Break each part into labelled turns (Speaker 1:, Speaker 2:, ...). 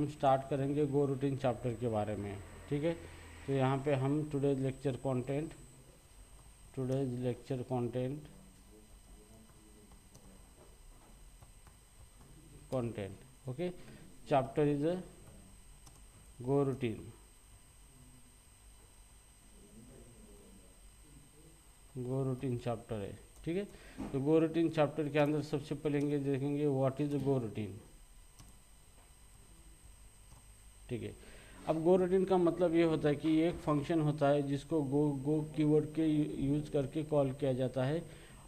Speaker 1: हम स्टार्ट करेंगे गो routine chapter के बारे में। ठीक है, तो यहाँ पे हम today's lecture content okay, chapter is a go routine chapter है। ठीक है, तो गो रूटीन चैप्टर के अंदर सबसे पहले देखेंगे व्हाट इज गो रूटीन। ठीक है, अब गो रूटीन का मतलब ये होता है कि ये एक फंक्शन होता है जिसको गो कीवर्ड के यूज करके कॉल किया जाता है,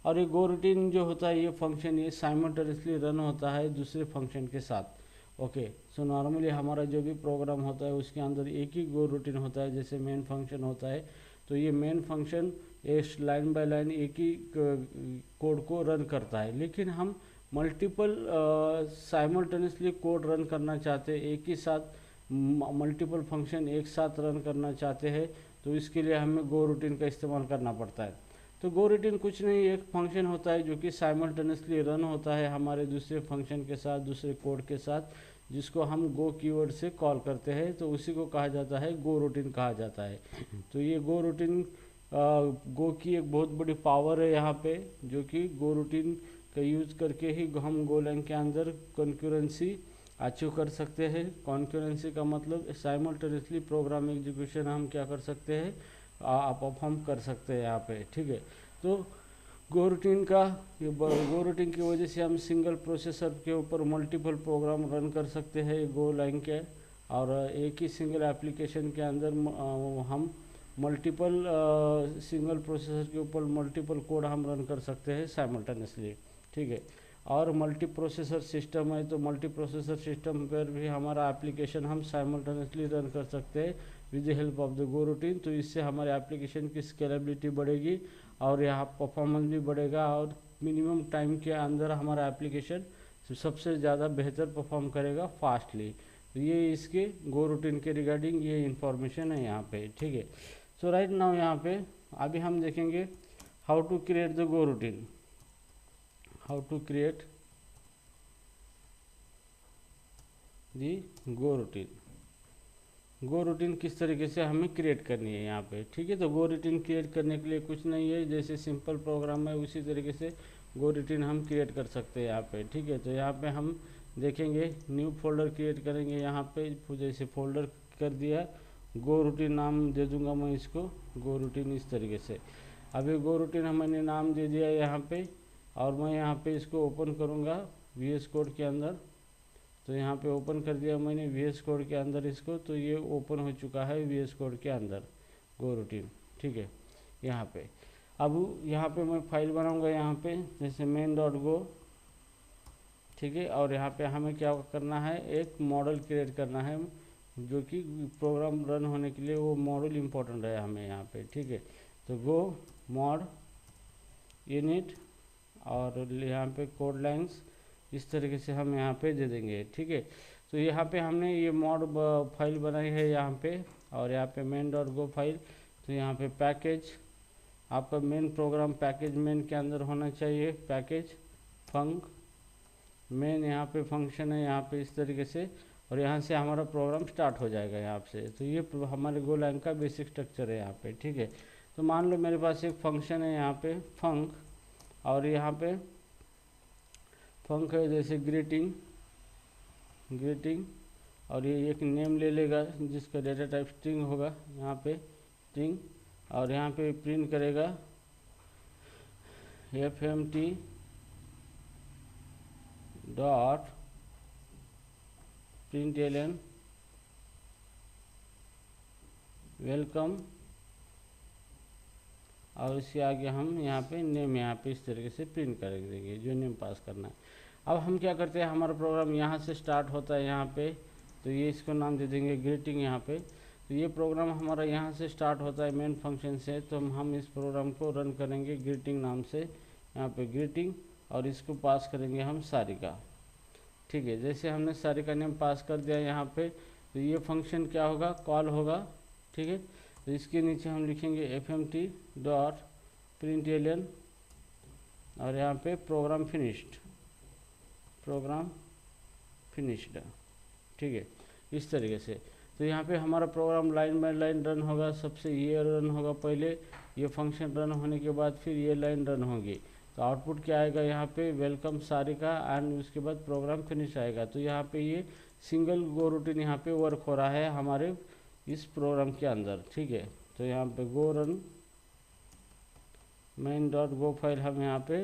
Speaker 1: और ये गो रूटीन जो होता है ये फंक्शन ये साइमल्टेनियसली रन होता है दूसरे फंक्शन के साथ। ओके, सो नॉर्मली हमारा जो भी प्रोग्राम होता है उसके अंदर एक ही गो रूटीन होता है, जैसे मेन फंक्शन होता है, तो ये मेन फंक्शन एक लाइन बाय लाइन एक ही कोड को रन करता है। लेकिन हम मल्टीपल साइमल्टेनियसली कोड रन करना चाहते हैं, एक ही साथ मल्टीपल फंक्शन एक साथ रन करना चाहते हैं, तो इसके लिए हमें गो रूटीन का इस्तेमाल करना पड़ता है। तो गो रूटीन कुछ नहीं, एक फंक्शन होता है जो कि साइमल्टेनियसली रन होता है हमारे दूसरे फंक्शन के साथ, दूसरे कोड के साथ, जिसको हम गो कीवर्ड से कॉल करते हैं, तो उसी को कहा जाता है गो रूटीन कहा जाता है। तो ये गो रूटीन गो की एक बहुत बड़ी पावर है यहाँ पे, जो कि गो रूटीन का यूज करके ही हम गोलैंग के अंदर कॉन्करेंसी अचीव कर सकते हैं। कॉन्करेंसी का मतलब साइमल्टेनियसली प्रोग्राम एग्जीक्यूशन हम क्या कर सकते हैं, परफॉर्म कर सकते हैं यहाँ पे। ठीक है, तो गो रूटीन की वजह से हम सिंगल प्रोसेसर के ऊपर मल्टीपल प्रोग्राम रन कर सकते हैं गो लाइन के, और एक ही सिंगल एप्लीकेशन के अंदर हम मल्टीपल सिंगल प्रोसेसर के ऊपर मल्टीपल कोड हम रन कर सकते हैं साइमल्टेनियसली। ठीक है, और मल्टी प्रोसेसर सिस्टम है, तो मल्टी प्रोसेसर सिस्टम पर भी हमारा एप्लीकेशन हम साइमल्टेनियसली रन कर सकते हैं with the help of the go routine. तो इससे हमारे एप्लीकेशन की स्केलेबिलिटी बढ़ेगी और यहाँ परफॉर्मेंस भी बढ़ेगा, और मिनिमम टाइम के अंदर हमारा एप्लीकेशन सबसे ज़्यादा बेहतर परफॉर्म करेगा फास्टली। तो ये इसके गो रूटीन के रिगार्डिंग ये इंफॉर्मेशन है यहाँ पे। ठीक है, सो राइट नाउ यहाँ पे अभी हम देखेंगे how to create the goroutine, how to create the goroutine किस तरीके से हमें क्रिएट करनी है यहाँ पे। ठीक है, तो गो रूटीन क्रिएट करने के लिए कुछ नहीं है, जैसे सिंपल प्रोग्राम है उसी तरीके से गो रूटीन हम क्रिएट कर सकते हैं यहाँ पे। ठीक है, तो यहाँ पे हम देखेंगे न्यू फोल्डर क्रिएट करेंगे, यहाँ पे जैसे फोल्डर कर दिया, गो रूटीन नाम दे दूंगा मैं इसको, गो रूटीन इस तरीके से। अभी गो रूटीन मैंने नाम दे दिया यहाँ पे, और मैं यहाँ पे इसको ओपन करूँगा VS कोड के अंदर। तो यहाँ पे ओपन कर दिया मैंने VS कोड के अंदर इसको, तो ये ओपन हो चुका है VS कोड के अंदर गो रूटीन। ठीक है, यहाँ पे अब यहाँ पे मैं फाइल बनाऊँगा यहाँ पे, जैसे main.go। ठीक है, और यहाँ पे हमें क्या करना है, एक मॉडल क्रिएट करना है, जो कि प्रोग्राम रन होने के लिए वो मॉडल इम्पोर्टेंट है हमें यहाँ पे। ठीक है, तो गो मॉड यूनिट, और यहाँ पे कोड लाइन्स इस तरीके से हम यहाँ पे दे देंगे। ठीक है, तो यहाँ पे हमने ये मॉड फाइल बनाई है यहाँ पे, और यहाँ पे main.go फाइल। तो यहाँ पे पैकेज, आपका मेन प्रोग्राम पैकेज मेन के अंदर होना चाहिए, पैकेज फंक मेन, यहाँ पे फंक्शन है यहाँ पे इस तरीके से, और यहाँ से हमारा प्रोग्राम स्टार्ट हो जाएगा यहाँ से। तो ये हमारे गो लाइन का बेसिक स्ट्रक्चर है यहाँ पे। ठीक है, तो मान लो मेरे पास एक फंक्शन है यहाँ पे फंक, और यहाँ पे फंक है जैसे ग्रीटिंग, और ये एक नेम ले लेगा जिसका डेटा टाइप स्ट्रिंग होगा यहाँ पे स्ट्रिंग, और यहाँ पे प्रिंट करेगा fmt डॉट println वेलकम, और इसके आगे हम यहाँ पे नेम यहाँ पे इस तरीके से प्रिंट कर देंगे जो नेम पास करना है। अब हम क्या करते हैं, हमारा प्रोग्राम यहाँ से स्टार्ट होता है यहाँ पे, तो ये इसको नाम दे देंगे ग्रीटिंग यहाँ पे। तो ये प्रोग्राम हमारा यहाँ से स्टार्ट होता है मेन फंक्शन से, तो हम इस प्रोग्राम को रन करेंगे ग्रीटिंग नाम से, यहाँ पे ग्रीटिंग, और इसको पास करेंगे हम सारिका। ठीक है, जैसे हमने सारिका नेम पास कर दिया यहाँ पे, तो ये फंक्शन क्या होगा, कॉल होगा। ठीक है, तो इसके नीचे हम लिखेंगे fmt डॉट println, और यहाँ पे प्रोग्राम फिनिश्ड। ठीक है, इस तरीके से। तो यहाँ पे हमारा program line by line run होगा। सबसे ये रन होगा पहले, ये फंक्शन रन होने के बाद फिर ये लाइन रन होगी। तो आउटपुट क्या आएगा यहाँ पे, वेलकम सारिका, एंड उसके बाद प्रोग्राम फिनिश आएगा। तो यहाँ पे ये सिंगल गो रूटीन यहाँ पे वर्क हो रहा है हमारे इस प्रोग्राम के अंदर, ठीक है। तो यहाँ पे गो run main dot go file हम यहाँ पे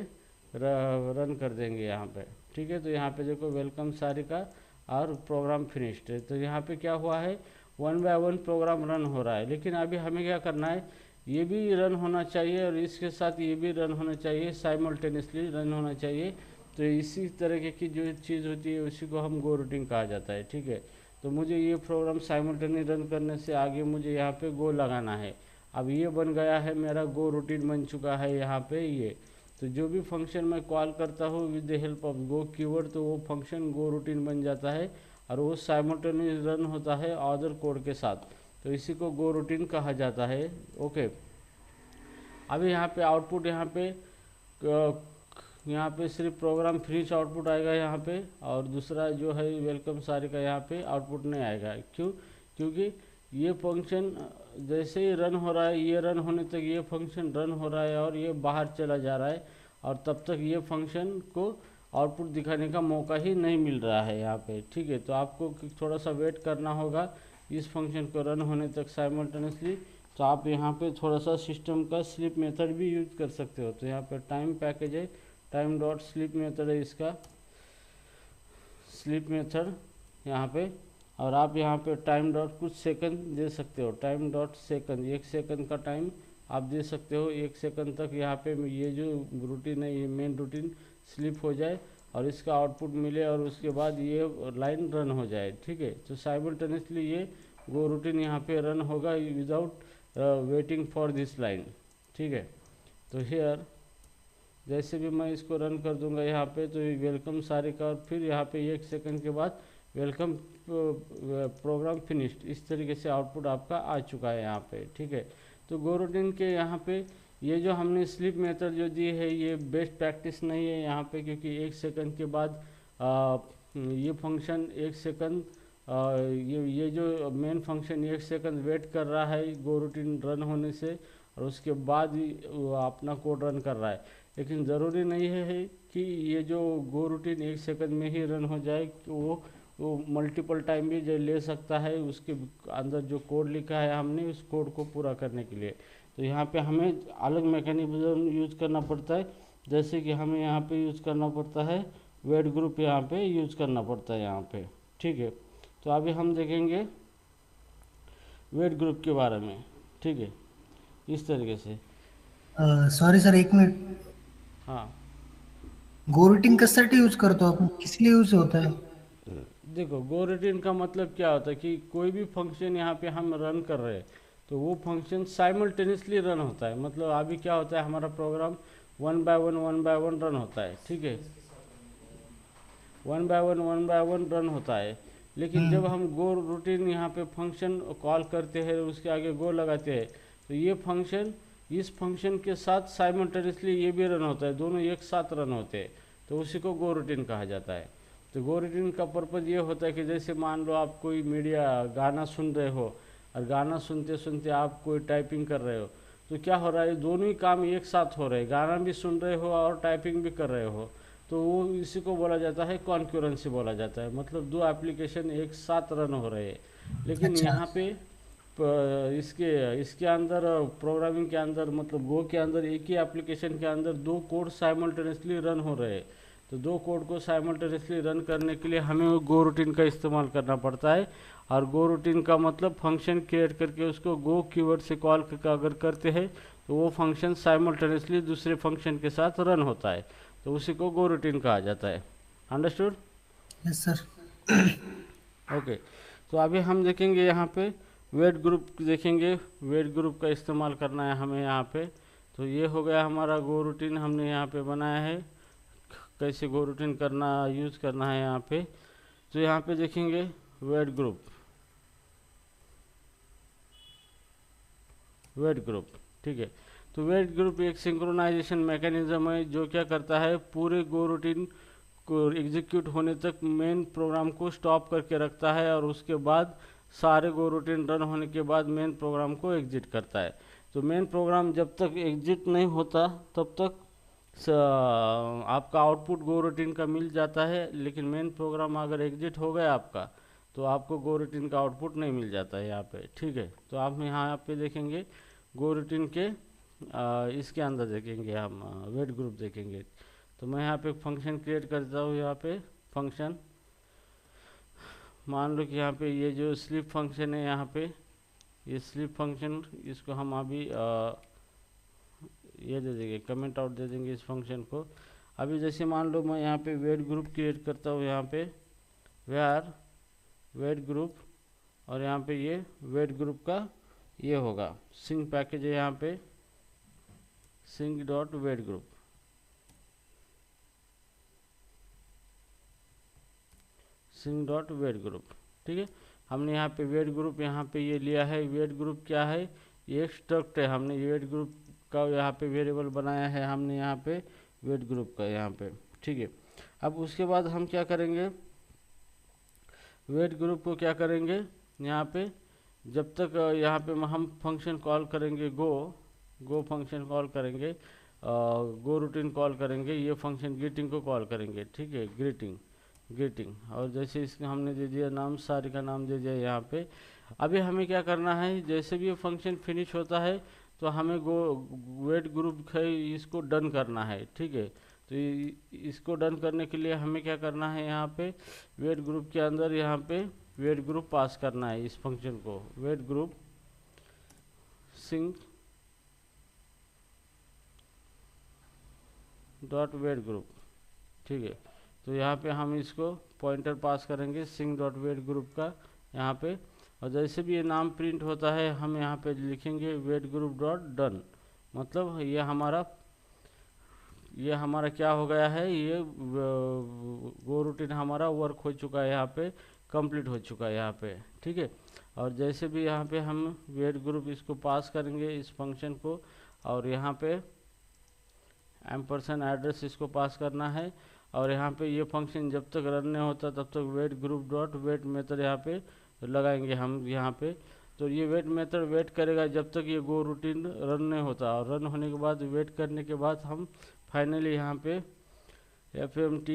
Speaker 1: रन कर देंगे यहाँ पे, ठीक है। तो यहाँ पे देखो वेलकम सारिका और प्रोग्राम फिनिश्ड है। तो यहाँ पे क्या हुआ है, 1 बाय 1 प्रोग्राम रन हो रहा है। लेकिन अभी हमें क्या करना है, ये भी रन होना चाहिए और इसके साथ ये भी रन होना चाहिए, साइमल्टेनियसली रन होना चाहिए। तो इसी तरह की जो चीज़ होती है उसी को हम गो रूटीन कहा जाता है, ठीक है। तो मुझे ये प्रोग्राम साइमल्टेनियस रन करने से आगे मुझे यहाँ पे गो लगाना है। अब ये बन गया है, मेरा गो रूटीन बन चुका है यहाँ पे ये। तो जो भी फंक्शन मैं कॉल करता हूँ with the help of go keyword, तो वो फंक्शन गो रूटीन बन जाता है और वो साइमल्टेनियस रन होता है अदर कोड के साथ। तो इसी को गो रूटीन कहा जाता है, ओके। अभी यहाँ पे आउटपुट यहाँ पे सिर्फ प्रोग्राम फिनिश आउटपुट आएगा यहाँ पे, और दूसरा जो है वेलकम सारी का यहाँ पे आउटपुट नहीं आएगा। क्यों? क्योंकि ये फंक्शन जैसे ही रन हो रहा है, ये रन होने तक ये फंक्शन रन हो रहा है और ये बाहर चला जा रहा है, और तब तक ये फंक्शन को आउटपुट दिखाने का मौका ही नहीं मिल रहा है यहाँ पे, ठीक है। तो आपको थोड़ा सा वेट करना होगा इस फंक्शन को रन होने तक साइमल्टेनियसली। तो आप यहाँ पे थोड़ा सा सिस्टम का स्लीप मेथड भी यूज कर सकते हो। तो यहाँ पे टाइम पैकेज है, टाइम डॉट स्लीप मेथड है इसका, स्लीप मेथड यहाँ पे। और आप यहाँ पे टाइम डॉट कुछ सेकंड दे सकते हो, टाइम डॉट सेकंड, 1 सेकंड का टाइम आप दे सकते हो। 1 सेकंड तक यहाँ पे ये जो रूटीन है, ये मेन रूटीन स्लिप हो जाए और इसका आउटपुट मिले, और उसके बाद ये लाइन रन हो जाए, ठीक है। तो साइमल्टेनियसली ये गो रूटीन यहाँ पे रन होगा without waiting for this line, ठीक है। तो हियर जैसे भी मैं इसको रन कर दूंगा यहाँ पे, तो वेलकम सारे का, और फिर यहाँ पे 1 सेकंड के बाद वेलकम प्रोग्राम फिनिश्ड, इस तरीके से आउटपुट आपका आ चुका है यहाँ पे, ठीक है। तो गो रूटीन के यहाँ पे ये जो हमने स्लीप मेथड जो दी है, ये बेस्ट प्रैक्टिस नहीं है यहाँ पे, क्योंकि 1 सेकंड के बाद ये फंक्शन 1 सेकंड, ये जो मेन फंक्शन 1 सेकंड वेट कर रहा है गो रूटीन रन होने से, और उसके बाद ही वो अपना कोड रन कर रहा है। लेकिन ज़रूरी नहीं है कि ये जो गो रूटीन 1 सेकंड में ही रन हो जाए, कि वो मल्टीपल टाइम भी ले सकता है उसके अंदर जो कोड लिखा है हमने, उस कोड को पूरा करने के लिए। तो यहाँ पे हमें अलग मैकेनिज्म यूज करना पड़ता है, जैसे कि हमें यहाँ पे यूज करना पड़ता है वेट ग्रुप, यहाँ पे यूज करना पड़ता है यहाँ पे, ठीक है। तो अभी हम देखेंगे वेट ग्रुप के बारे में, ठीक है, इस तरीके से।
Speaker 2: Sorry sir, 1 minute.
Speaker 1: हाँ
Speaker 2: गो रूटीन कशासाठी यूज करतो आपण, किस लिए यूज होता है?
Speaker 1: देखो, गो रूटीन का मतलब क्या होता है कि कोई भी फंक्शन यहाँ पे हम रन कर रहे हैं, तो वो फंक्शन साइमल्टेनियसली रन होता है। मतलब अभी क्या होता है, हमारा प्रोग्राम 1 बाय 1 रन होता है, ठीक है, 1 बाय 1 रन होता है। लेकिन जब हम गो रूटीन यहाँ पे फंक्शन कॉल करते हैं, उसके आगे गो लगाते हैं, तो ये फंक्शन इस फंक्शन के साथ साइमल्टेनियसली ये भी रन होता है, दोनों एक साथ रन होते हैं। तो उसी को गो रूटीन कहा जाता है। तो गो रूटीन का पर्पज़ ये होता है कि जैसे मान लो आप कोई मीडिया गाना सुन रहे हो, और गाना सुनते सुनते आप कोई टाइपिंग कर रहे हो, तो क्या हो रहा है, दोनों ही काम एक साथ हो रहे हैं, गाना भी सुन रहे हो और टाइपिंग भी कर रहे हो। तो वो इसी को बोला जाता है कॉन्क्यूरेंसी बोला जाता है, मतलब 2 एप्लीकेशन एक साथ रन हो रहे हैं। लेकिन
Speaker 2: अच्छा.
Speaker 1: यहाँ पे इसके इसके अंदर प्रोग्रामिंग के अंदर, मतलब गो के अंदर एक ही एप्लीकेशन के अंदर 2 कोड साइमल्टेनियसली रन हो रहे हैं। तो 2 कोड को साइमल्टेनियसली रन करने के लिए हमें वो गो रूटीन का इस्तेमाल करना पड़ता है। और गो रूटीन का मतलब फंक्शन क्रिएट करके उसको गो कीवर्ड से कॉल करके अगर करते हैं, तो वो फंक्शन साइमल्टेनियसली दूसरे फंक्शन के साथ रन होता है। तो उसी को गो रूटीन कहा जाता है। अंडरस्टूड?
Speaker 2: Yes sir.
Speaker 1: ओके। तो अभी हम देखेंगे यहाँ पे वेट ग्रुप देखेंगे, वेट ग्रुप का इस्तेमाल करना है हमें यहाँ पे। तो ये हो गया हमारा गो रूटीन, हमने यहाँ पे बनाया है, कैसे गो रूटीन करना यूज़ करना है यहाँ पे। तो यहाँ पे देखेंगे वेट ग्रुप, वेट ग्रुप, ठीक है। तो वेट ग्रुप एक सिंक्रोनाइजेशन मैकेनिज्म है जो क्या करता है, पूरे गो रूटीन को एग्जीक्यूट होने तक मेन प्रोग्राम को स्टॉप करके रखता है और उसके बाद सारे गो रूटीन रन होने के बाद मेन प्रोग्राम को एग्जिट करता है। तो मेन प्रोग्राम जब तक एग्जिट नहीं होता तब तक आपका आउटपुट गो रूटीन का मिल जाता है, लेकिन मेन प्रोग्राम अगर एग्जिट हो गया आपका तो आपको गो रूटीन का आउटपुट नहीं मिल जाता है यहाँ पे। ठीक है, तो आप यहाँ पे देखेंगे गो रूटीन के इसके अंदर देखेंगे हम वेट ग्रुप देखेंगे। तो मैं यहाँ पे फंक्शन क्रिएट करता हूँ। यहाँ पे फंक्शन मान लो कि यहाँ पे ये जो स्लीप फंक्शन है, यहाँ पे ये स्लीप फंक्शन, इसको हम अभी ये दे देंगे, कमेंट आउट दे देंगे इस फंक्शन को। अभी जैसे मान लो मैं यहाँ पे वेट ग्रुप क्रिएट करता हूँ, यहाँ पे वेयर वेट ग्रुप, और यहाँ पे ये वेट ग्रुप का ये होगा सिंक पैकेज है, यहाँ पे sync dot wait group, sync dot wait group. ठीक है, हमने यहाँ पे वेट ग्रुप यहाँ पे ये लिया है। वेट ग्रुप क्या है, ये एक स्ट्रक्ट है, हमने वेट ग्रुप का यहाँ पे वेरिएबल बनाया है हमने यहाँ पे वेट ग्रुप का यहाँ पे। ठीक है, अब उसके बाद हम क्या करेंगे, वेट ग्रुप को क्या करेंगे, यहाँ पे जब तक यहाँ पे हम फंक्शन कॉल करेंगे, गो फंक्शन कॉल करेंगे, गो रूटीन कॉल करेंगे, ये फंक्शन ग्रीटिंग को कॉल करेंगे। ठीक है, ग्रीटिंग, और जैसे इसका हमने दे दिया नाम, सारी का नाम दे दिया यहाँ पे। अभी हमें क्या करना है, जैसे भी ये फंक्शन फिनिश होता है तो हमें वेट ग्रुप है इसको डन करना है। ठीक है, तो इसको डन करने के लिए हमें क्या करना है, यहाँ पे वेट ग्रुप के अंदर यहाँ पे वेट ग्रुप पास करना है इस फंक्शन को, wait group sync dot wait group. ठीक है, तो यहाँ पे हम इसको पॉइंटर पास करेंगे सिंक डॉट वेट ग्रुप का यहाँ पे, और जैसे भी ये नाम प्रिंट होता है हम यहाँ पे लिखेंगे वेट ग्रुप डॉट डन। मतलब ये हमारा क्या हो गया है, ये गो रूटीन हमारा वर्क हो चुका है, यहाँ पे कंप्लीट हो चुका है यहाँ पे। ठीक है, और जैसे भी यहाँ पे हम वेट ग्रुप इसको पास करेंगे इस फंक्शन को, और यहाँ पे एम्परसेंड एड्रेस इसको पास करना है, और यहाँ पे ये फंक्शन जब तक रन नहीं होता तब तक wait group dot wait method यहाँ पे लगाएंगे हम यहाँ पे। तो ये वेट मेथड वेट करेगा जब तक ये गो रूटीन रन नहीं होता, और रन होने के बाद वेट करने के बाद हम फाइनली यहाँ पे fmt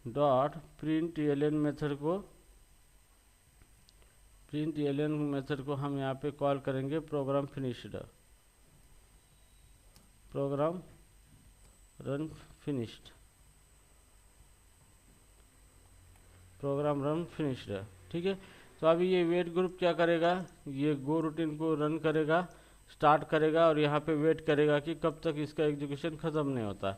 Speaker 1: dot Println method को हम यहाँ पे कॉल करेंगे program finished, program run finished, program run finished. ठीक है, तो अभी ये वेट ग्रुप क्या करेगा, ये गो रूटीन को रन करेगा, स्टार्ट करेगा, और यहाँ पे वेट करेगा कि कब तक इसका एग्जीक्यूशन ख़त्म नहीं होता।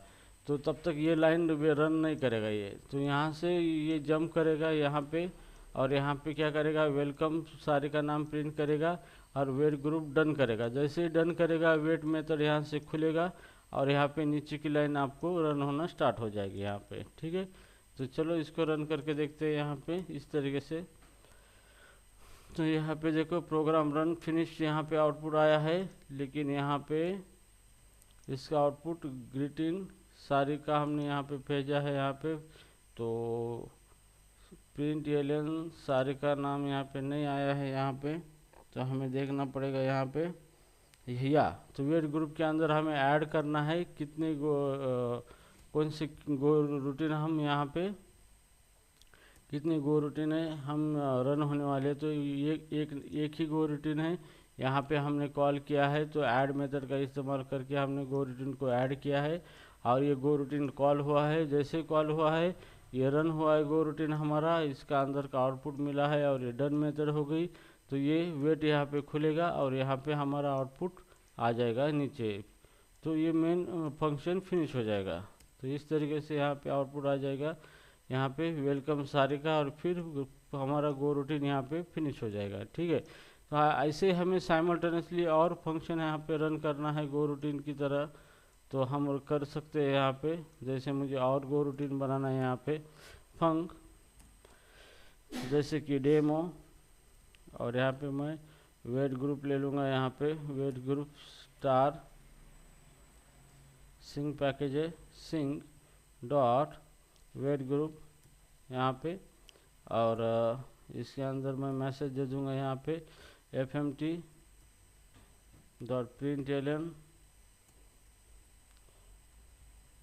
Speaker 1: तो तब तक ये लाइन रन नहीं करेगा ये, तो यहाँ से ये जंप करेगा यहाँ पे, और यहाँ पे क्या करेगा, वेलकम सारे का नाम प्रिंट करेगा और वेट ग्रुप डन करेगा। जैसे ही डन करेगा वेट मेथड यहाँ से खुलेगा, और यहाँ पे नीचे की लाइन आपको रन होना स्टार्ट हो जाएगी यहाँ पे। ठीक है, तो चलो इसको रन करके देखते हैं यहाँ पे इस तरीके से। तो यहाँ पे देखो प्रोग्राम रन फिनिश यहाँ पे आउटपुट आया है, लेकिन यहाँ पे इसका आउटपुट ग्रीटिंग सारी का हमने यहाँ पे भेजा है यहाँ पे, तो प्रिंट एलन सारी का नाम यहाँ पे नहीं आया है यहाँ पे, तो हमें देखना पड़ेगा यहाँ पे तो वेट ग्रुप के अंदर हमें ऐड करना है कितने कौन से गो रूटीन हम यहाँ पे कितने गो रूटीन है हम रन होने वाले। तो ये एक ही गो रूटीन है यहाँ पे हमने कॉल किया है, तो ऐड मेथड का इस्तेमाल करके हमने गो रूटीन को ऐड किया है, और ये गो रूटीन कॉल हुआ है। जैसे कॉल हुआ है ये रन हुआ है गो रूटीन हमारा, इसका अंदर का आउटपुट मिला है और ये डन मेथड हो गई। तो ये वेट यहाँ पे खुलेगा और यहाँ पे हमारा आउटपुट आ जाएगा नीचे, तो ये मेन फंक्शन फिनिश हो जाएगा। तो इस तरीके से यहाँ पे आउटपुट आ जाएगा यहाँ पे वेलकम सारे का, और फिर हमारा गो रूटीन यहाँ पे फिनिश हो जाएगा। ठीक है, तो ऐसे हमें साइमल्टेनियसली और फंक्शन यहाँ पे रन करना है गो रूटीन की तरह, तो हम कर सकते हैं यहाँ पे। जैसे मुझे और गो रूटीन बनाना है यहाँ पे फंक, जैसे कि डेमो, और यहाँ पे मैं वेट ग्रुप ले लूँगा यहाँ पे wait group star sync package है सिंक डॉट वेट ग्रुप यहाँ पे, और इसके अंदर मैं मैसेज दे दूंगा यहाँ पे fmt.println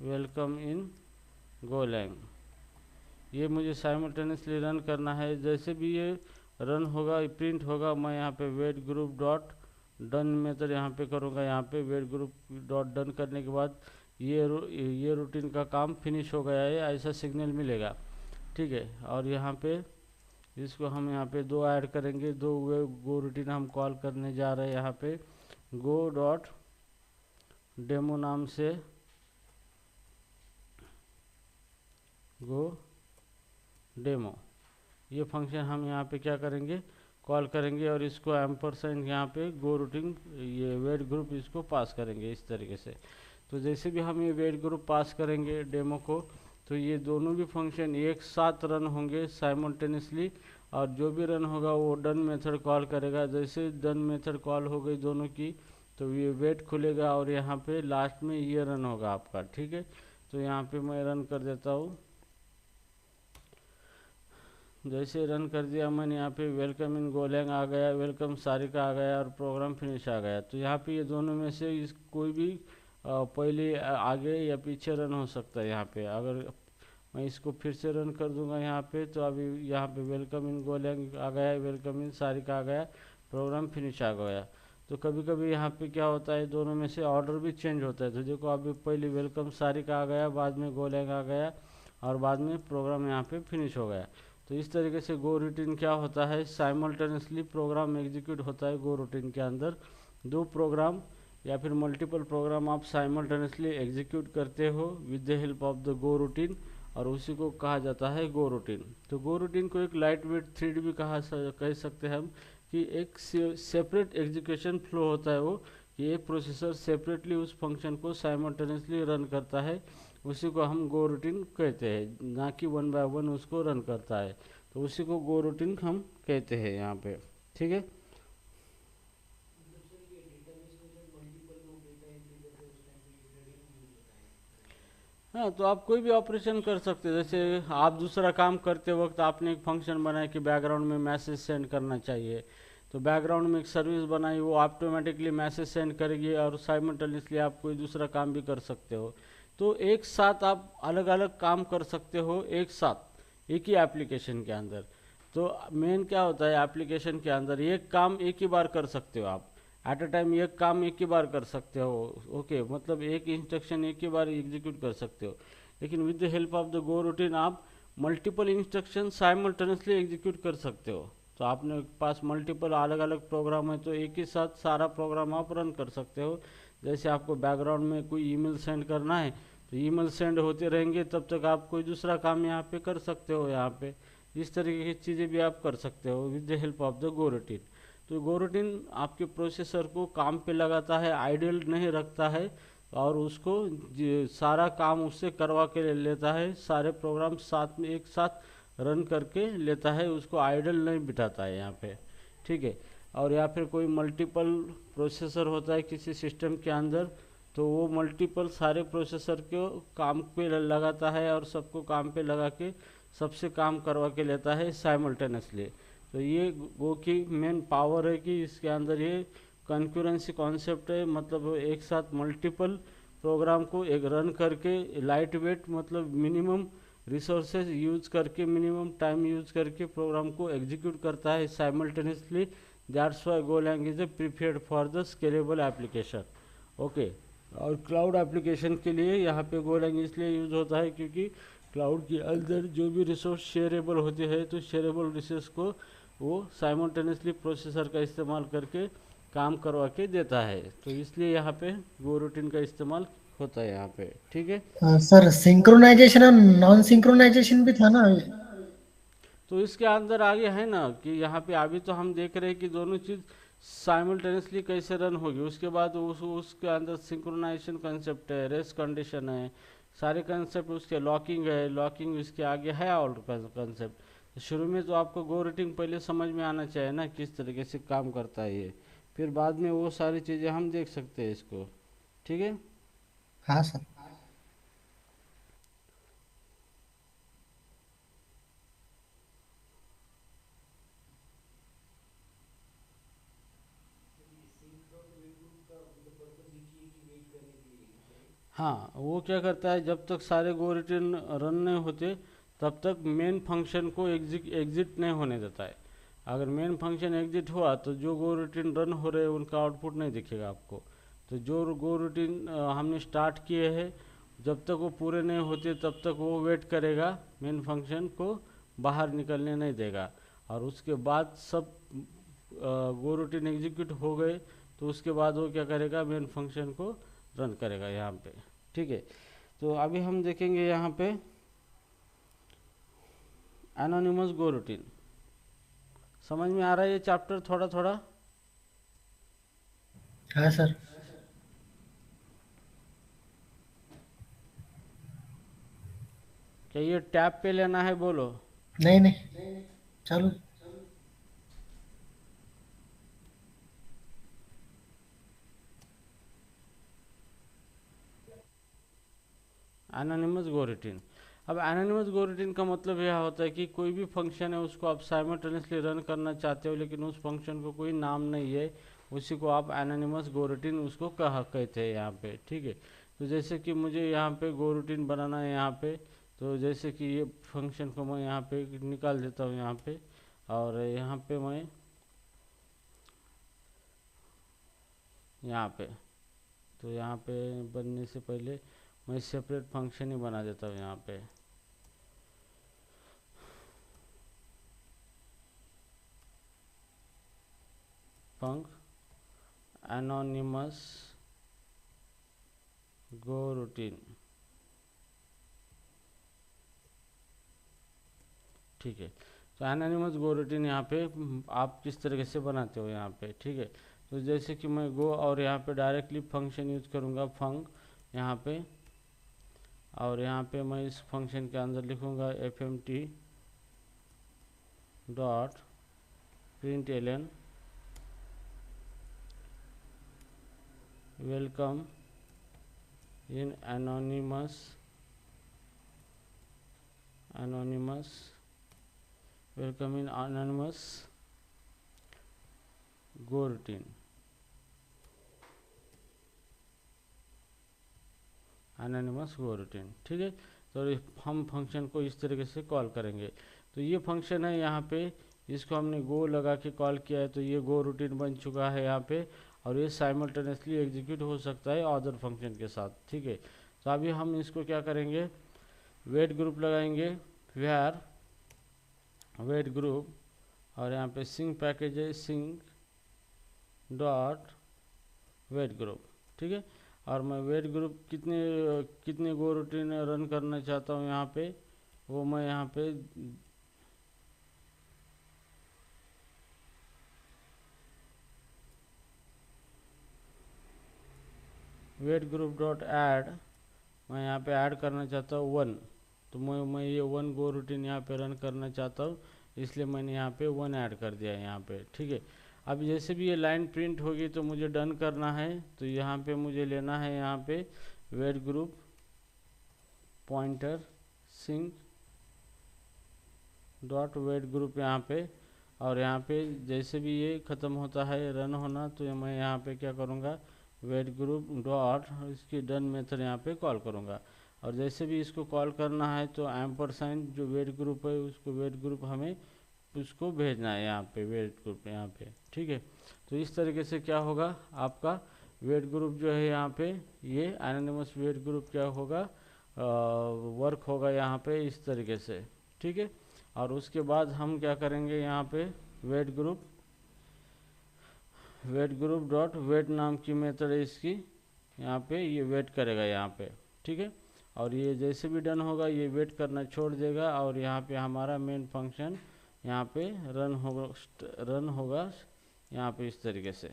Speaker 1: वेलकम इन गोलैंग। ये मुझे साइमल्टेनियसली रन करना है। जैसे भी ये रन होगा, प्रिंट होगा, मैं यहाँ पे wait group dot done method यहाँ पे करूँगा। यहाँ पे वेट ग्रुप डॉट डन करने के बाद ये रूटीन का काम फिनिश हो गया है, ऐसा सिग्नल मिलेगा। ठीक है, और यहाँ पे इसको हम यहाँ पे दो ऐड करेंगे, दो गो रूटीन हम कॉल करने जा रहे हैं। यहाँ पे गो डॉट डेमो नाम से गो डेमो, ये फंक्शन हम यहाँ पे क्या करेंगे, कॉल करेंगे, और इसको एम्परसेंड यहाँ पे गो रूटीन ये वेट ग्रुप इसको पास करेंगे इस तरीके से। तो जैसे भी हम ये वेट ग्रुप पास करेंगे डेमो को, तो ये दोनों भी फंक्शन एक साथ रन होंगे साइमल्टेनियसली, और जो भी रन होगा वो डन मेथड कॉल करेगा। जैसे डन मेथड कॉल हो गई दोनों की, तो ये वेट खुलेगा और यहाँ पे लास्ट में ये रन होगा आपका। ठीक है, तो यहाँ पे मैं रन कर देता हूँ। जैसे रन कर दिया मैंने, यहाँ पे वेलकम इन गोलैंग आ गया, वेलकम सारिका आ गया, और प्रोग्राम फिनिश आ गया। तो यहाँ पे ये दोनों में से इस कोई भी पहले आगे या पीछे रन हो सकता है। यहाँ पे अगर मैं इसको फिर से रन कर दूंगा यहाँ पे, तो अभी यहाँ पे वेलकम इन गोलैंग आ गया, वेलकम इन सारिका आ गया, प्रोग्राम फिनिश आ गया। तो कभी कभी यहाँ पे क्या होता है, दोनों में से ऑर्डर भी चेंज होता है। तो देखो अभी पहले वेलकम सारिका आ गया, बाद में गोलैंग आ गया, और बाद में प्रोग्राम यहाँ पे फिनिश हो गया। तो इस तरीके से गो रूटीन क्या होता है, साइमल्टेनियसली प्रोग्राम एग्जीक्यूट होता है। गो रूटीन के अंदर दो प्रोग्राम या फिर मल्टीपल प्रोग्राम आप साइमल्टेनियसली एग्जीक्यूट करते हो with the help of the go routine, और उसी को कहा जाता है गो रूटीन। तो गो रूटीन को एक लाइट वेट थ्रेड भी कह सकते हैं हम, कि एक सेपरेट एग्जीक्यूशन फ्लो होता है वो, कि एक प्रोसेसर सेपरेटली उस फंक्शन को साइमल्टेनियसली रन करता है, उसी को हम गो रूटीन कहते हैं, ना कि वन बाय वन उसको रन करता है। तो उसी को गो रूटीन हम कहते हैं यहाँ पे। ठीक है, हाँ, तो आप कोई भी ऑपरेशन कर सकते हैं। जैसे आप दूसरा काम करते वक्त आपने एक फंक्शन बनाया कि बैकग्राउंड में मैसेज सेंड करना चाहिए, तो बैकग्राउंड में एक सर्विस बनाई, वो ऑटोमेटिकली मैसेज सेंड करेगी, और साइमल्टेनियसली आप कोई दूसरा काम भी कर सकते हो। तो एक साथ आप अलग अलग काम कर सकते हो एक साथ एक ही एप्लीकेशन के अंदर। तो मेन क्या होता है, एप्लीकेशन के अंदर एक काम एक ही बार कर सकते हो आप, एट अ टाइम एक काम एक ही बार कर सकते हो। ओके, मतलब एक इंस्ट्रक्शन एक ही बार एग्जीक्यूट कर सकते हो। लेकिन with the help of the go routine आप मल्टीपल इंस्ट्रक्शन साइमल्टेनियसली एग्जीक्यूट कर सकते हो। तो आपने पास मल्टीपल अलग अलग प्रोग्राम है, तो एक ही साथ सारा प्रोग्राम आप रन कर सकते हो। जैसे आपको बैकग्राउंड में कोई ईमेल सेंड करना है, तो ईमेल सेंड होते रहेंगे, तब तक आप कोई दूसरा काम यहाँ पे कर सकते हो। यहाँ पे इस तरीके की चीज़ें भी आप कर सकते हो with the help of the go routine. तो गो रूटीन आपके प्रोसेसर को काम पे लगाता है, आइडियल नहीं रखता है, और उसको सारा काम उससे करवा के लेता है, सारे प्रोग्राम साथ में एक साथ रन करके लेता है, उसको आइडियल नहीं बिठाता है यहाँ पे। ठीक है, और या फिर कोई मल्टीपल प्रोसेसर होता है किसी सिस्टम के अंदर, तो वो मल्टीपल सारे प्रोसेसर को काम पे लगाता है, और सबको काम पे लगा के सबसे काम करवा के लेता है साइमल्टेनियसली। तो ये गो की मेन पावर है कि इसके अंदर ये कंक्यूरेंसी कॉन्सेप्ट है, मतलब एक साथ मल्टीपल प्रोग्राम को एक रन करके लाइट वेट, मतलब मिनिमम रिसोर्सेज यूज करके, मिनिमम टाइम यूज करके प्रोग्राम को एग्जीक्यूट करता है simultaneously. That's why Golang is a prepared for the scalable application. Okay, और क्लाउड एप्लीकेशन के लिए यहाँ पे गोलैंग इसलिए यूज होता है क्योंकि क्लाउड के अंदर जो भी रिसोर्स शेयरेबल होते हैं, तो शेयरेबल रिसोर्स को वो साइमल्टेनियसली प्रोसेसर का इस्तेमाल करके काम करवा के देता है। तो इसलिए यहाँ पे गो रूटीन का इस्तेमाल होता है यहाँ पे। ठीक है,
Speaker 2: सर सिंक्रोनाइजेशन और नॉन सिंक्रोनाइजेशन भी था ना।
Speaker 1: तो इसके अंदर आगे है ना कि यहाँ पे अभी तो हम देख रहे हैं कि दोनों चीज़ साइमल्टेनियसली कैसे रन होगी। उसके बाद उसके अंदर सिंक्रोनाइजेशन कंसेप्ट है, रेस्ट कंडीशन है, सारे कंसेप्ट उसके, लॉकिंग है, लॉकिंग उसके आगे है और कंसेप्ट। शुरू में तो आपको गो रूटीन पहले समझ में आना चाहिए ना किस तरीके से काम करता है ये, फिर बाद में वो सारी चीज़ें हम देख सकते हैं इसको। ठीक है,
Speaker 2: हाँ सर।
Speaker 1: हाँ, वो क्या करता है, जब तक सारे गो रिटर्न रन नहीं होते तब तक मेन फंक्शन को एग्जिट नहीं होने देता है। अगर मेन फंक्शन एग्जिट हुआ तो जो गो रूटीन रन हो रहे हैं उनका आउटपुट नहीं दिखेगा आपको। तो जो गो रूटीन हमने स्टार्ट किए हैं, जब तक वो पूरे नहीं होते तब तक वो वेट करेगा, मेन फंक्शन को बाहर निकलने नहीं देगा। और उसके बाद सब गो रूटीन एग्जीक्यूट हो गए तो उसके बाद वो क्या करेगा, मेन फंक्शन को रन करेगा यहाँ पे। ठीक है, तो अभी हम देखेंगे यहाँ पे एनोनिमस गो रूटीन। समझ में आ रहा है ये चैप्टर थोड़ा थोड़ा?
Speaker 2: हाँ सर।
Speaker 1: क्या ये टैब पे लेना है बोलो?
Speaker 2: नहीं नहीं, चलो।
Speaker 1: एनोनिमस गो रूटीन। अब एनोनिमस गो रूटीन का मतलब यह होता है कि कोई भी फंक्शन है उसको आप साइमल्टेनियसली रन करना चाहते हो, लेकिन उस फंक्शन को कोई नाम नहीं है, उसी को आप एनोनिमस गो रूटीन उसको कहते हैं यहाँ पे। ठीक है, तो जैसे कि मुझे यहाँ पे गो रूटीन बनाना है यहाँ पे, तो जैसे कि ये फंक्शन को मैं यहाँ पे निकाल देता हूँ यहाँ पे, और यहाँ पे मैं यहाँ पे, तो यहाँ पे बनने से पहले मैं सेपरेट फंक्शन ही बना देता हूँ यहाँ पे। फंक एनोनिमस गो रूटीन। ठीक है, तो एनोनिमस गो रूटीन यहाँ पे आप किस तरीके से बनाते हो यहाँ पे। ठीक है, तो जैसे कि मैं गो और यहाँ पे डायरेक्टली फंक्शन यूज करूँगा फंक यहाँ पे, और यहाँ पे मैं इस फंक्शन के अंदर लिखूँगा fmt dot println welcome in anonymous welcome in anonymous go routine. Anonymous go routine. ठीक है, तो हम फंक्शन को इस तरीके से कॉल करेंगे। तो ये फंक्शन है यहाँ पे, इसको हमने गो लगा के कॉल किया है, तो ये गो रूटीन बन चुका है यहाँ पे, और ये साइमल्टेनियसली एग्जीक्यूट हो सकता है अदर फंक्शन के साथ। ठीक है, तो अभी हम इसको क्या करेंगे, वेट ग्रुप लगाएंगे, वेयर वेट ग्रुप, और यहाँ पे सिंग पैकेज है, सिंग डॉट वेट ग्रुप। ठीक है, और मैं वेट ग्रुप कितने गो रूटीन रन करना चाहता हूँ यहाँ पे, वो मैं यहाँ पे वेट ग्रुप डॉट ऐड, मैं यहाँ पे ऐड करना चाहता हूँ 1। तो मैं ये 1 गो रूटीन यहाँ पे रन करना चाहता हूँ, इसलिए मैंने यहाँ पे 1 ऐड कर दिया है यहाँ पे। ठीक है, अब जैसे भी ये लाइन प्रिंट होगी तो मुझे डन करना है, तो यहाँ पे मुझे लेना है यहाँ पे वेट ग्रुप पॉइंटर सिंग डॉट वेट ग्रुप यहाँ पे, और यहाँ पे जैसे भी ये ख़त्म होता है रन होना, तो मैं यहाँ पे क्या करूँगा, वेट ग्रुप डॉट इसकी डन मेथड यहाँ पे कॉल करूँगा। और जैसे भी इसको कॉल करना है तो एम्परसाइंड जो वेट ग्रुप है उसको वेट ग्रुप हमें उसको भेजना है यहाँ पे वेट ग्रुप यहाँ पे। ठीक है, तो इस तरीके से क्या होगा, आपका वेट ग्रुप जो है यहाँ पे, ये एनोनिमस वेट ग्रुप क्या होगा, वर्क होगा यहाँ पे इस तरीके से। ठीक है, और उसके बाद हम क्या करेंगे यहाँ पे, वेट ग्रुप डॉट वेट नाम की मेथड है इसकी, यहाँ पे ये वेट करेगा यहाँ पे। ठीक है, और ये जैसे भी डन होगा ये वेट करना छोड़ देगा, और यहाँ पे हमारा मेन फंक्शन यहाँ पे रन होगा यहाँ पे इस तरीके से।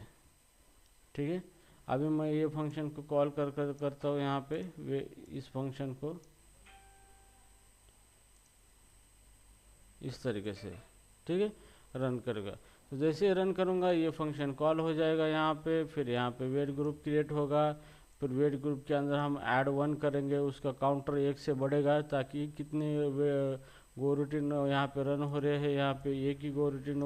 Speaker 1: ठीक है, अभी मैं ये फंक्शन को कॉल करता हूँ यहाँ पे, इस फंक्शन को इस तरीके से। ठीक है, रन करेगा, तो जैसे रन करूँगा ये फंक्शन कॉल हो जाएगा यहाँ पे, फिर यहाँ पे वेट ग्रुप क्रिएट होगा, फिर वेट ग्रुप के अंदर हम ऐड 1 करेंगे, उसका काउंटर 1 से बढ़ेगा, ताकि कितने गो रूटीन यहाँ पे रन हो रहे हैं, यहाँ पे एक ही गो रूटीन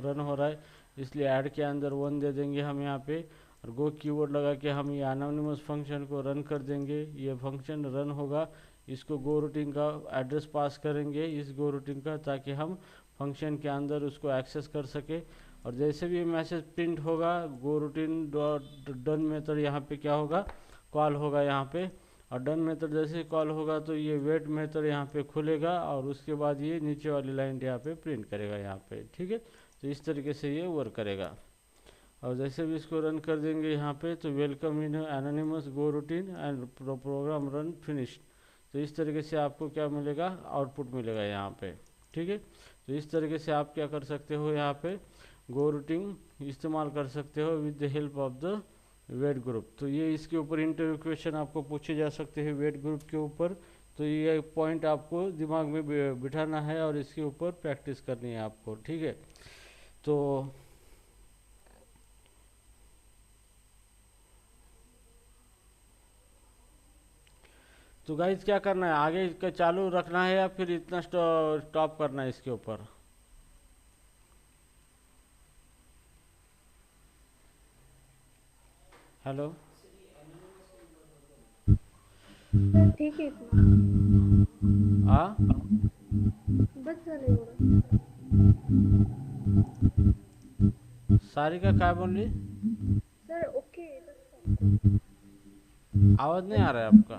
Speaker 1: रन हो रहा है, इसलिए ऐड के अंदर 1 दे देंगे हम यहाँ पे, और गो कीवर्ड लगा के हम ये एनोनिमस फंक्शन को रन कर देंगे। ये फंक्शन रन होगा, इसको गो रूटीन का एड्रेस पास करेंगे इस गो रूटीन का, ताकि हम फंक्शन के अंदर उसको एक्सेस कर सके। और जैसे भी मैसेज प्रिंट होगा, गो रूटीन डॉट डन मेथड यहाँ पे क्या होगा, कॉल होगा यहाँ पे। और डन मेथड जैसे कॉल होगा तो ये वेट मेथड यहाँ पे खुलेगा और उसके बाद ये नीचे वाली लाइन यहाँ पे प्रिंट करेगा यहाँ पे, ठीक है। तो इस तरीके से ये वर्क करेगा। और जैसे भी इसको रन कर देंगे यहाँ पे, तो welcome in anonymous go routine and program run finish. तो इस तरीके से आपको क्या मिलेगा, आउटपुट मिलेगा यहाँ पे, ठीक है। तो इस तरीके से आप क्या कर सकते हो, यहाँ पे गो रूटीन इस्तेमाल कर सकते हो with the help of the wait group. तो ये इसके ऊपर इंटरव्यू क्वेश्चन आपको पूछे जा सकते हैं वेट ग्रुप के ऊपर। तो ये पॉइंट आपको दिमाग में बिठाना है और इसके ऊपर प्रैक्टिस करनी है आपको, ठीक है। तो गाइज क्या करना है, आगे का चालू रखना है या फिर इतना स्टॉप करना है इसके ऊपर। हेलो,
Speaker 3: ठीक आहे इथनं.
Speaker 1: आ
Speaker 3: बस झालं एवढं.
Speaker 1: सारिका काय बोल रही,
Speaker 3: सर ओके बस.
Speaker 1: आवाज नहीं आ रहा है आपका।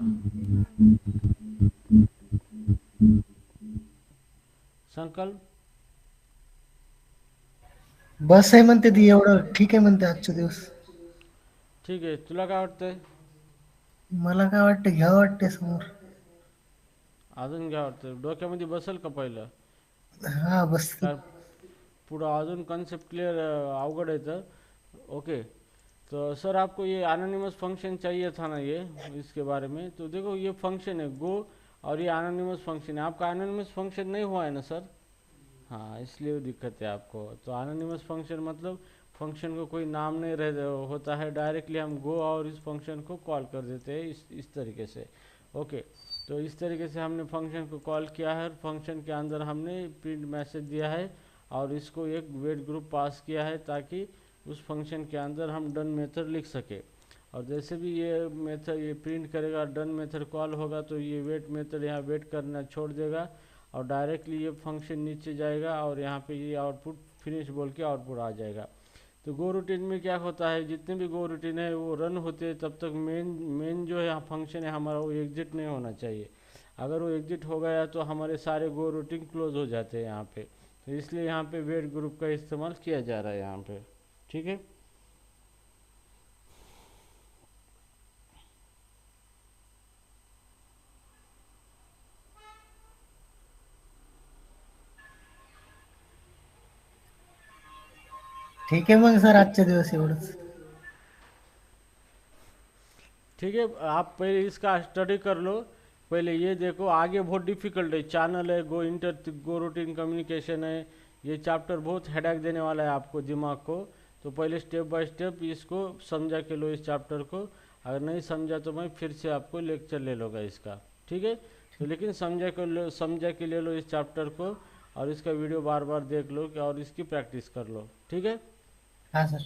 Speaker 1: संकल्प
Speaker 2: बस आहे म्हणते ती, एवढं ठीक आहे म्हणते आजचे दिवस.
Speaker 1: ठीक आहे, तुला काय वाटतंय?
Speaker 2: मला काय वाटतं, घ्या वाटते समोर.
Speaker 1: अजून काय वाटतं, डोक्यामध्ये बसेल का पहिलं?
Speaker 2: हा बस.
Speaker 1: काय पुढं अजून कॉन्सेप्ट क्लियर अवघड आहे तर ओके। तो सर आपको ये एनोनिमस फंक्शन चाहिए था ना, ये इसके बारे में। तो देखो ये फंक्शन है गो और ये एनोनिमस फंक्शन है, आपका एनोनिमस फंक्शन नहीं हुआ है ना सर। हाँ, इसलिए दिक्कत है आपको। तो एनोनिमस फंक्शन मतलब फंक्शन को कोई नाम नहीं रह होता है, डायरेक्टली हम गो और इस फंक्शन को कॉल कर देते हैं इस तरीके से, ओके। तो इस तरीके से हमने फंक्शन को कॉल किया है और फंक्शन के अंदर हमने प्रिंट मैसेज दिया है और इसको एक वेट ग्रुप पास किया है ताकि उस फंक्शन के अंदर हम डन मेथड लिख सके। और जैसे भी ये मेथड ये प्रिंट करेगा, डन मेथड कॉल होगा, तो ये वेट मेथड यहाँ वेट करना छोड़ देगा और डायरेक्टली ये फंक्शन नीचे जाएगा और यहाँ पे ये आउटपुट फिनिश बोल के आउटपुट आ जाएगा। तो गो रूटीन में क्या होता है, जितने भी गो रूटीन है वो रन होते हैं तब तक मेन जो है फंक्शन है हमारा वो एग्जिट नहीं होना चाहिए। अगर वो एग्जिट हो गया तो हमारे सारे गो रूटीन क्लोज हो जाते हैं यहाँ पे। तो इसलिए यहाँ पे वेट ग्रुप का इस्तेमाल किया जा रहा है यहाँ पे, ठीक है।
Speaker 2: ठीक आहे मग सर, आजचे दिवस एवढंच.
Speaker 1: ठीक है, आप पहले इसका स्टडी कर लो। पहले ये देखो, आगे बहुत डिफिकल्ट है, चैनल है, गो रूटीन कम्युनिकेशन है, ये चैप्टर बहुत हेडेक देने वाला है आपको दिमाग को। तो पहले स्टेप बाय स्टेप इसको समझा के लो इस चैप्टर को। अगर नहीं समझा तो मैं फिर से आपको लेक्चर ले लूँगा इसका, ठीक है। तो लेकिन समझा के ले लो इस चैप्टर को और इसका वीडियो बार बार देख लो और इसकी प्रैक्टिस कर लो, ठीक है।
Speaker 2: हा सर.